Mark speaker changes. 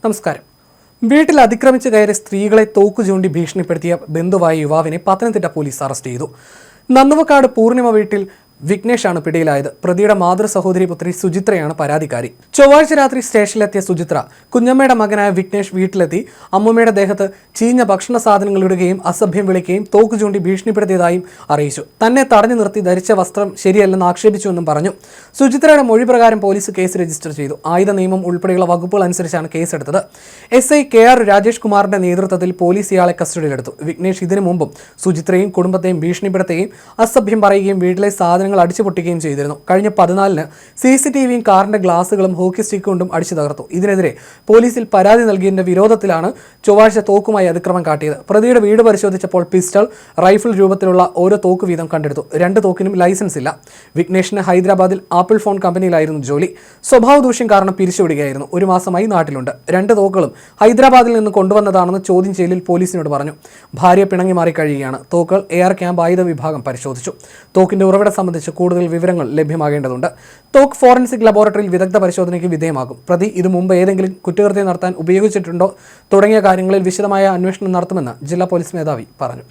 Speaker 1: നമസ്കാരം. വീട്ടിൽ അതിക്രമിച്ച് കയറി സ്ത്രീകളെ തോക്കു ചൂണ്ടി ഭീഷണിപ്പെടുത്തിയ ബന്ധുവായ യുവാവിനെ പത്തനംതിട്ട പോലീസ് അറസ്റ്റ് ചെയ്തു. നന്നുവക്കാട് പൂർണിമ വീട്ടിൽ വിഘ്നേഷാണ് പിടിയിലായത്. പ്രതിയുടെ മാതൃ സഹോദരി പുത്രി സുചിത്രയാണ് പരാതിക്കാരി. ചൊവ്വാഴ്ച രാത്രി സ്റ്റേഷനിലെത്തിയ സുചിത്ര കുഞ്ഞമ്മയുടെ മകനായ വിഘ്നേഷ് വീട്ടിലെത്തി അമ്മൂമ്മയുടെ ദേഹത്ത് ചീഞ്ഞ ഭക്ഷണ സാധനങ്ങൾ ഇടുകയും അസഭ്യം വിളിക്കുകയും തോക്ക് ചൂണ്ടി ഭീഷണിപ്പെടുത്തിയതായും അറിയിച്ചു. തന്നെ തടഞ്ഞു നിർത്തി ധരിച്ച വസ്ത്രം ശരിയല്ലെന്ന് ആക്ഷേപിച്ചുവെന്നും പറഞ്ഞു. സുചിത്രയുടെ മൊഴി പ്രകാരം പോലീസ് കേസ് രജിസ്റ്റർ ചെയ്തു. ആയുധ നിയമം ഉൾപ്പെടെയുള്ള വകുപ്പുകൾ അനുസരിച്ചാണ് കേസെടുത്തത്. SI KR രാജേഷ് കുമാറിന്റെ നേതൃത്വത്തിൽ പോലീസ് ഇയാളെ കസ്റ്റഡിയിലെടുത്തു. വിഘ്നേഷ് ഇതിനു മുമ്പും സുചിത്രയും കുടുംബത്തെയും ഭീഷണിപ്പെടുത്തുകയും അസഭ്യം പറയുകയും വീട്ടിലെ സാധനങ്ങൾ അടിച്ചുപൊട്ടിക്കുകയും ചെയ്തിരുന്നു. കഴിഞ്ഞ 14-ന് CCTVയും കാറിന്റെ ഗ്ലാസുകളും ഹോക്കി സ്റ്റിക്ക് കൊണ്ടും അടിച്ചു തകർത്തു. ഇതിനെതിരെ പോലീസിൽ പരാതി നൽകിയതിന്റെ വിരോധത്തിലാണ് ചൊവ്വാഴ്ച തോക്കുമായി അതിക്രമം കാട്ടിയത്. പ്രതിയുടെ വീട് പരിശോധിച്ചപ്പോൾ പിസ്റ്റൾ, റൈഫിൾ രൂപത്തിലുള്ള ഓരോ തോക്ക് വീതം കണ്ടെടുത്തു. 2 തോക്കിനും ലൈസൻസ് ഇല്ല. വിഘ്നേഷിന് ഹൈദരാബാദിൽ ആപ്പിൾ ഫോൺ കമ്പനിയിലായിരുന്നു ജോലി. സ്വഭാവ ദൂഷ്യം കാരണം പിരിച്ചുവിടുകയായിരുന്നു. 1 മാസമായി നാട്ടിലുണ്ട്. 2 തോക്കുകളും ഹൈദരാബാദിൽ നിന്ന് കൊണ്ടുവന്നതാണെന്ന് ചോദ്യം ചെയ്യലിൽ പോലീസിനോട് പറഞ്ഞു. ഭാര്യ പിണങ്ങി മാറി കഴിയുകയാണ്. തോക്കുകൾ AR ക്യാമ്പ് ആയുധ വിഭാഗം പരിശോധിച്ചു. തോക്കിന്റെ ഉറവിടം സംബന്ധിച്ച് കൂടുതൽ വിവരങ്ങൾ ലഭ്യമാകേണ്ടതുണ്ട്. തോക്ക് ഫോറൻസിക് ലബോറട്ടറിയിൽ വിദഗ്ധ പരിശോധനയ്ക്ക് വിധേയമാകും. പ്രതി ഇത് മുമ്പ് ഏതെങ്കിലും കുറ്റകൃത്യം നടത്താൻ ഉപയോഗിച്ചിട്ടുണ്ടോ തുടങ്ങിയ കാര്യങ്ങളിൽ വിശദമായ അന്വേഷണം നടത്തുമെന്ന് ജില്ലാ പോലീസ് മേധാവി പറഞ്ഞു.